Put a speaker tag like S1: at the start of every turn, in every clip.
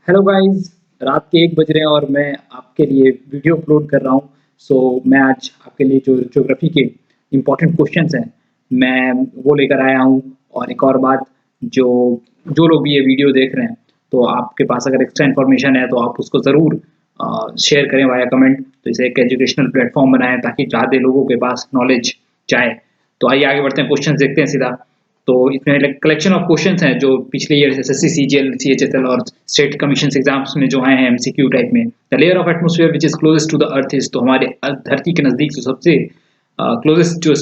S1: Hello guys. रात के 1 बज रहे हैं और मैं आपके लिए वीडियो अपलोड कर रहा हूँ। मैं आज आपके लिए जो ज्योग्राफी के इम्पोर्टेंट क्वेश्चंस हैं, मैं वो लेकर आया हूँ। और एक और बात, जो जो लोग भी ये वीडियो देख रहे हैं, तो आपके पास अगर एक्स्ट्रा इन्फॉर्मेशन है तो आप उसको ज़रूर शेयर करें वाया कमेंट। तो इसे एक एजुकेशनल प्लेटफॉर्म बनाएँ ताकि ज़्यादा लोगों के पास नॉलेज जाए। तो आइए आगे बढ़ते हैं, क्वेश्चंस देखते हैं सीधा। तो इसमें कलेक्शन ऑफ क्वेश्चंस हैं जो पिछले ईयर एसएससी, सीजीएल, सीएचएसएल और स्टेट कमीशन एग्जाम्स में जो आए हैं एमसीक्यू टाइप में। The layer of atmosphere which is closest to the earth is, तो हमारे धरती के नजदीक जो सबसे क्लोजेस्ट जो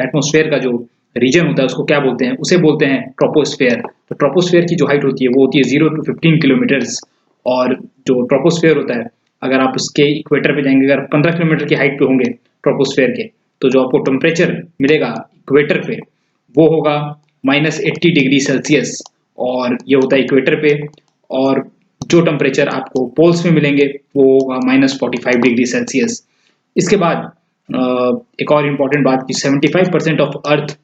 S1: एटमॉस्फेयर का जो रीजन होता है उसको क्या बोलते हैं? उसे बोलते हैं ट्रोपोस्फेयर। तो ट्रोपोस्फेयर की जो हाइट होती है वो होती है 0 to 15 किलोमीटर्स। और जो ट्रोपोस्फेयर होता है, अगर आप उसके इक्वेटर पे जाएंगे, अगर 15 किलोमीटर की हाइट पे होंगे ट्रोपोस्फेयर के, तो जो आपको टेम्परेचर मिलेगा इक्वेटर पे वो होगा -80 डिग्री सेल्सियस। और ये होता है इक्वेटर पे। और जो टेम्परेचर आपको पोल्स में मिलेंगे वो होगा -45 डिग्री सेल्सियस। इसके बाद एक और इम्पॉर्टेंट बात कि 75% of earth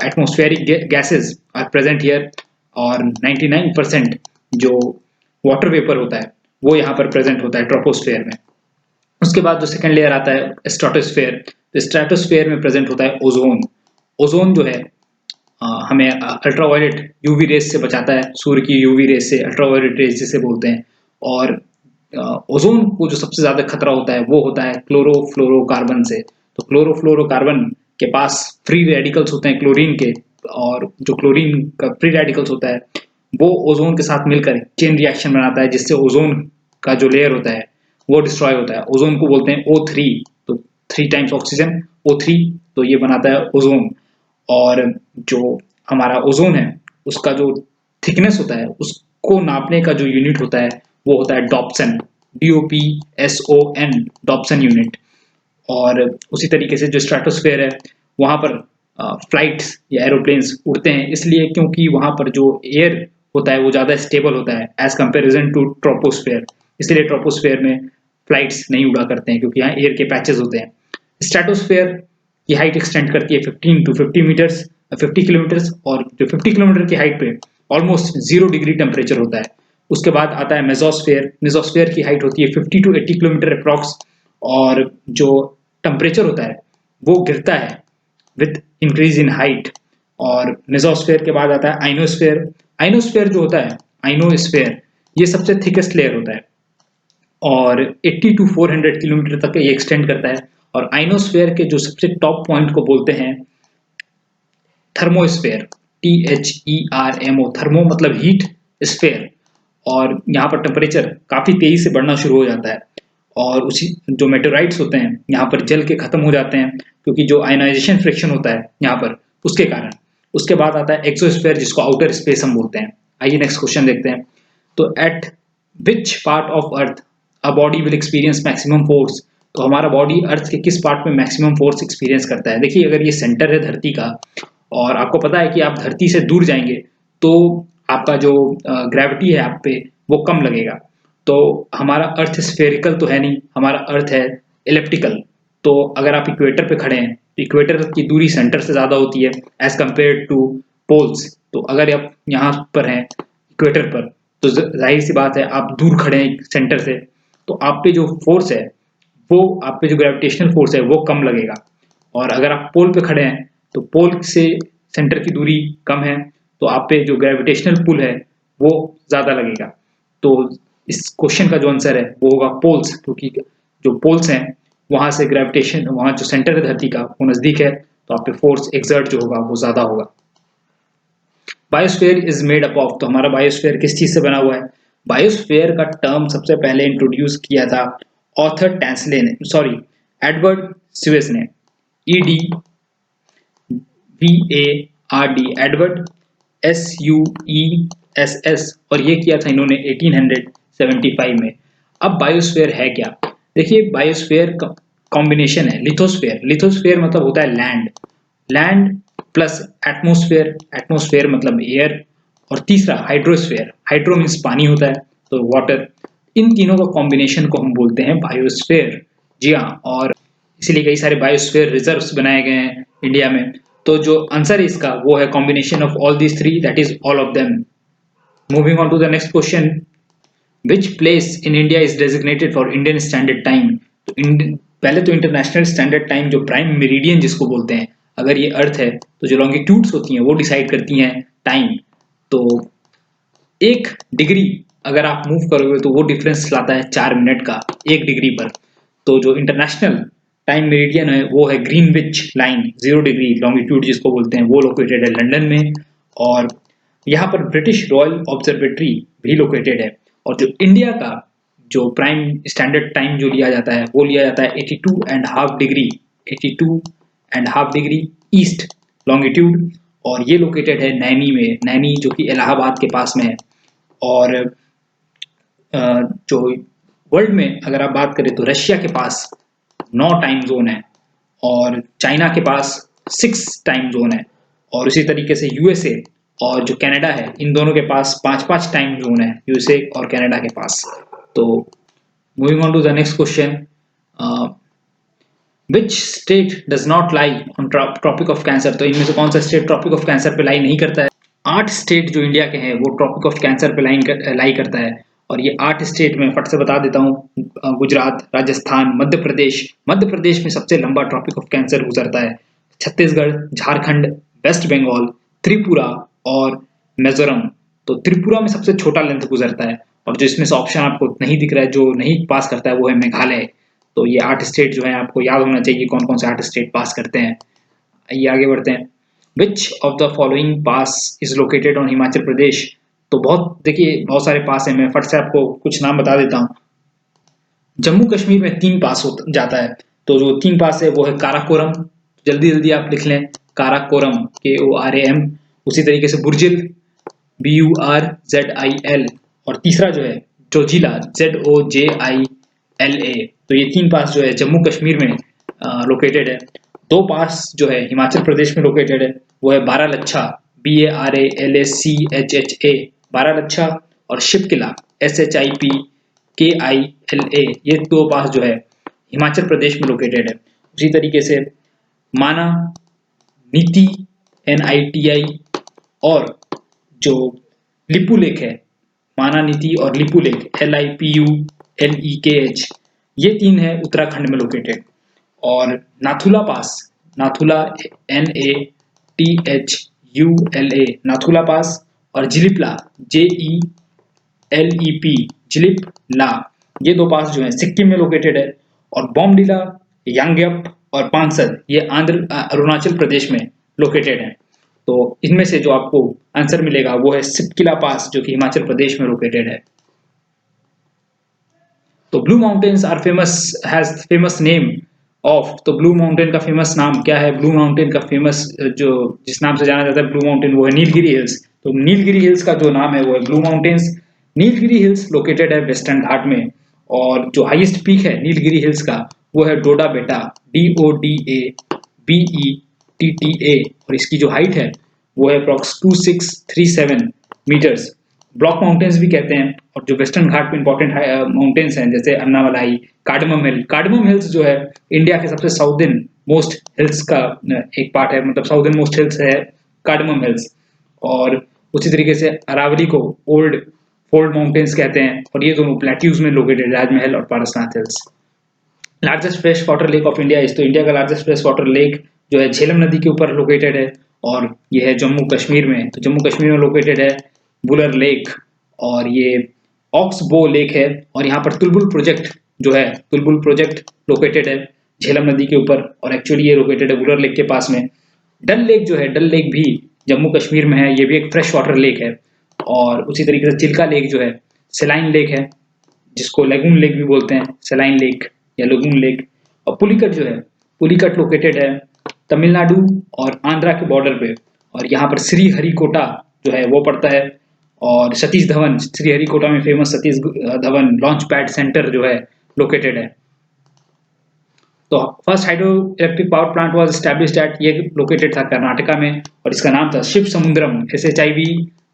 S1: atmospheric gases are present here. और 99% जो वाटर वेपर होता है वो यहाँ पर प्रेजेंट होता है ट्रोपोस्फेयर में। उसके बाद जो सेकंड लेयर आता है स्ट्रेटोस्फेयर। तो स्ट्रेटोस्फेयर में प्रेजेंट होता है ओजोन। ओजोन जो है हमें अल्ट्रावायलेट यूवी रेस से बचाता है, सूर्य की यूवी रेस से, अल्ट्रावायलेट रेस जिसे बोलते हैं। और ओजोन को जो सबसे ज्यादा खतरा होता है वो होता है क्लोरोफ्लोरोकार्बन से। तो क्लोरोफ्लोरोकार्बन के पास फ्री रेडिकल्स होते हैं क्लोरीन के। और जो क्लोरीन का फ्री रेडिकल्स होता है वो ओजोन के साथ मिलकर चेन रिएक्शन बनाता है, जिससे ओजोन का जो लेयर होता है वो डिस्ट्रॉय होता है। ओजोन को बोलते हैं O3। तो 3 टाइम्स ऑक्सीजन O3, तो ये बनाता है ओजोन। और जो हमारा ओजोन है उसका जो थिकनेस होता है उसको नापने का जो यूनिट होता है वो होता है डॉप्सन, DOPSON, डॉप्सन यूनिट। और उसी तरीके से जो स्ट्रेटोस्फेयर है वहाँ पर फ्लाइट्स या एरोप्लेन्स उड़ते हैं, इसलिए क्योंकि वहाँ पर जो एयर होता है वो ज़्यादा स्टेबल होता है एज कंपेरिजन टू ट्रोपोस्फेयर। इसलिए ट्रोपोस्फेयर में फ्लाइट्स नहीं उड़ा करते हैं क्योंकि यहाँ एयर के पैचेस होते हैं। स्ट्रेटोस्फेयर की हाइट एक्सटेंड करती है 15 to 50 मीटर्स, 50 किलोमीटर्स। और जो 50 किलोमीटर की हाइट पे ऑलमोस्ट 0 डिग्री टेम्परेचर होता है। उसके बाद आता है मेसोस्फेयर। मेसोस्फेयर की हाइट होती है 50 to 80 किलोमीटर अप्रॉक्स। और जो टेम्परेचर होता है वो गिरता है विद इंक्रीज इन हाइट। और मेसोस्फेयर के बाद आता है आइनोस्फेयर। आइनोस्फेयर जो होता है, आइनोस्फेयर, ये सबसे थिकेस्ट लेयर होता है और 80 to 400 किलोमीटर तक ये एक्सटेंड करता है। और आइनोस्फेयर के जो सबसे टॉप पॉइंट को बोलते हैं थर्मोस्फेयर, THERMO। थर्मो मतलब हीट, स्फेयर। और यहाँ पर टेम्परेचर काफी तेजी से बढ़ना शुरू हो जाता है। और उसी जो मेटेराइट्स होते हैं यहाँ पर जल के खत्म हो जाते हैं क्योंकि जो आयनाइजेशन फ्रिक्शन होता है यहाँ पर उसके कारण। उसके बाद आता है एक्सोस्फेयर जिसको आउटर स्पेस हम बोलते हैं। आइए नेक्स्ट क्वेश्चन देखते हैं। तो eight which part of earth a body will experience maximum force? तो हमारा बॉडी अर्थ के किस पार्ट में मैक्सिमम फोर्स एक्सपीरियंस करता है? देखिए, अगर ये सेंटर है धरती का और आपको पता है कि आप धरती से दूर जाएंगे तो आपका जो ग्रेविटी है आप पे वो कम लगेगा। तो हमारा अर्थ स्फेरिकल तो है नहीं, हमारा अर्थ है इलिप्टिकल। तो अगर आप इक्वेटर पे खड़े हैं तो इक्वेटर की दूरी सेंटर से ज़्यादा होती है एज कम्पेयर टू पोल्स। तो अगर आप यहाँ पर हैं इक्वेटर पर, तो जाहिर सी बात है आप दूर खड़े हैं सेंटर से, तो आप पे जो फोर्स है वो, आप पे जो ग्रेविटेशनल फोर्स है वो कम लगेगा। और अगर आप पोल पे खड़े हैं तो पोल से सेंटर की दूरी कम है, तो आप पे जो ग्रेविटेशनल पुल है वो ज़्यादा लगेगा। तो इस क्वेश्चन का जो आंसर है वो होगा पोल्स, क्योंकि जो पोल्स हैं वहाँ से ग्रेविटेशन, वहाँ जो सेंटर है धरती का वो नज़दीक है, तो आप पे फोर्स एक्सर्ट जो होगा वो ज़्यादा होगा। Biosphere is made up of, तो हमारा बायोस्फीयर किस चीज़ से बना हुआ है? बायोस्फीयर का टर्म सबसे पहले इंट्रोड्यूस किया था ऑथर टैंसले ने, सॉरी, एडवर्ड स्विस ने। EDVARD, Edward, SUESS। और ये किया था इन्होंने 1875 में। अब बायोस्फीयर है क्या? देखिए, बायोस्फीयर का कॉम्बिनेशन है लिथोस्फीयर। लिथोस्फीयर मतलब होता है land, land plus atmosphere, atmosphere मतलब एयर। और तीसरा हाइड्रोस्फेयर, हाइड्रो मीन्स पानी होता है, तो वाटर। इन तीनों का कॉम्बिनेशन को हम बोलते हैं बायोस्फीयर। जी हाँ, और इसीलिए कई सारे बायोस्फीयर रिजर्व्स बनाए गए हैं इंडिया में। तो जो आंसर है इसका वो है combination of all these three, that is all of them. Moving on to the next question. Which place in India is designated for Indian standard time. तो पहले तो इंटरनेशनल स्टैंडर्ड टाइम जो प्राइम मेरिडियन जिसको बोलते हैं, अगर ये अर्थ है तो जो लॉन्गिट्यूड्स होती हैं वो डिसाइड करती हैं टाइम। तो 1 डिग्री अगर आप मूव करोगे तो वो डिफरेंस लाता है 4 मिनट का 1 डिग्री पर। तो जो इंटरनेशनल टाइम मेरिडियन है वो है ग्रीनविच लाइन 0 डिग्री लॉन्गिट्यूड जिसको बोलते हैं, वो लोकेटेड है लंदन में। और यहाँ पर ब्रिटिश रॉयल ऑब्जर्वेटरी भी लोकेटेड है। और जो इंडिया का जो प्राइम स्टैंडर्ड टाइम जो लिया जाता है वो लिया जाता है 82.5 डिग्री 82.5 डिग्री ईस्ट लॉन्गिट्यूड। और ये लोकेटेड है नैनी में, नैनी जो कि इलाहाबाद के पास में है। और जो वर्ल्ड में अगर आप बात करें तो रशिया के पास 9 टाइम जोन है और चाइना के पास 6 टाइम जोन है। और उसी तरीके से यूएसए और जो कनाडा है इन दोनों के पास 5-5 टाइम जोन है, यूएसए और कनाडा के पास। तो moving on to the next question, which state does not lie on tropic of cancer. तो इनमें से कौन सा स्टेट ट्रॉपिक ऑफ कैंसर पे लाई नहीं करता है। 8 स्टेट जो इंडिया के हैं वो ट्रॉपिक ऑफ कैंसर पे लाई करता है। और ये 8 स्टेट में फट से बता देता हूँ, गुजरात, राजस्थान, मध्य प्रदेश में सबसे लंबा ट्रॉपिक ऑफ कैंसर गुजरता है, छत्तीसगढ़, झारखंड, वेस्ट बंगाल, त्रिपुरा और मिजोरम। तो त्रिपुरा में सबसे छोटा लेंथ गुजरता है। और जो इसमें से ऑप्शन आपको नहीं दिख रहा है, जो नहीं पास करता है, वो है मेघालय। तो ये 8 स्टेट जो है आपको याद होना चाहिए कौन कौन से 8 स्टेट पास करते हैं। आइए आगे बढ़ते हैं। Which of the following pass is located on Himachal Pradesh. तो देखिए बहुत सारे पास हैं, मैं फट से आपको कुछ नाम बता देता हूँ। जम्मू कश्मीर में 3 पास जाता है। तो जो 3 पास है वो है काराकोरम, जल्दी जल्दी आप लिख लें, काराकोरम KORAM। उसी तरीके से बुर्जिल BURZIL। और तीसरा जो है जोजिला ZOJILA। तो ये 3 पास जो है जम्मू कश्मीर में लोकेटेड है। 2 पास जो है हिमाचल प्रदेश में लोकेटेड है, वो है बारालच्छा BARALACHHA बारालच्छा, और शिपकिला SHIPKILA। ये 2 पास जो है हिमाचल प्रदेश में लोकेटेड है। उसी तरीके से माना, नीति NITI, और जो लिपू लेक है, माना नीति और लिपू लेक LIPULEKH, ये 3 है उत्तराखंड में लोकेटेड। और नाथुला पास, नाथुला NATHULA नाथुला पास, और जिलिपला JELEP जिलिपला, ये 2 पास जो है सिक्किम में लोकेटेड है। और बॉमडिला, यांगयप और पांसद ये अरुणाचल प्रदेश में लोकेटेड है। तो इनमें से जो आपको आंसर मिलेगा वो है सिपकिला पास जो कि हिमाचल प्रदेश में लोकेटेड है। तो blue mountains are famous name of. तो ब्लू माउंटेन का फेमस नाम क्या है। ब्लू माउंटेन का फेमस जो जिस नाम से जाना जाता है ब्लू माउंटेन, वो है नीलगिरी हिल्स। तो नीलगिरी हिल्स का जो नाम है वो है blue mountains. Nilgiri hills located है वेस्टर्न घाट में। और जो हाईएस्ट पीक है नीलगिरी हिल्स का वो है डोडा बेटा DODABETTA। और इसकी जो हाइट है वो है अप्रॉक्स 2637 मीटर्स। ब्लॉक माउंटेन्स भी कहते हैं। और जो वेस्टर्न घाट में इंपॉर्टेंट माउंटेन्स हैं जैसे अन्नामलाई, कार्डमम हिल्स जो है इंडिया के सबसे साउदर्न मोस्ट हिल्स का एक पार्ट है, मतलब साउदर्न मोस्ट हिल्स है कार्डमम हिल्स। और उसी तरीके से अरावली को ओल्ड फोल्ड माउंटेन्स कहते हैं। और ये दोनों प्लेट्यूज में लोकेटेड, राजमहल और Parasnath hills. Largest fresh water lake of India is. तो इंडिया का लार्जेस्ट फ्रेश वाटर लेक जो है झेलम नदी के ऊपर लोकेटेड है और ये है जम्मू कश्मीर में। तो जम्मू कश्मीर में लोकेटेड है बुलर लेक, और ये ऑक्सबो लेक है। और यहाँ पर तुलबुल प्रोजेक्ट जो है, तुलबुल प्रोजेक्ट लोकेटेड है झेलम नदी के ऊपर, और एक्चुअली ये लोकेटेड है बुलर लेक के पास में। डल लेक जो है, डल लेक भी जम्मू कश्मीर में है, ये भी एक फ्रेश वाटर लेक है। और उसी तरीके से चिल्का लेक जो है सेलाइन लेक है, जिसको लेगून लेक भी बोलते हैं, सेलाइन लेक या लेगून लेक। और पुलिकट जो है, पुलिकट लोकेटेड है तमिलनाडु और आंध्रा के बॉर्डर पे। और यहाँ पर श्रीहरिकोटा जो है वो पड़ता है। और सतीश धवन, श्रीहरिकोटा में famous Satish Dhawan launch pad centre जो है लोकेटेड है। तो first hydro electric power plant was established eight, ये लोकेटेड था कर्नाटका में, और इसका नाम था शिव समुद्रम SHIV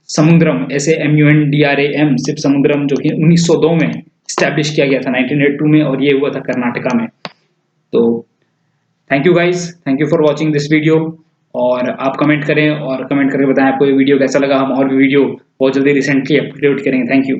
S1: समुद्रम SAMUNDRAM शिव समुद्रम, जो कि 1902 में एस्टैब्लिश किया गया था 1982 में, और ये हुआ था कर्नाटका में। तो thank you guys, thank you for watching this video. और आप कमेंट करें और कमेंट करके बताएं आपको ये वीडियो कैसा लगा। हम और भी वीडियो बहुत जल्दी रिसेंटली अपलोड करेंगे। Thank you.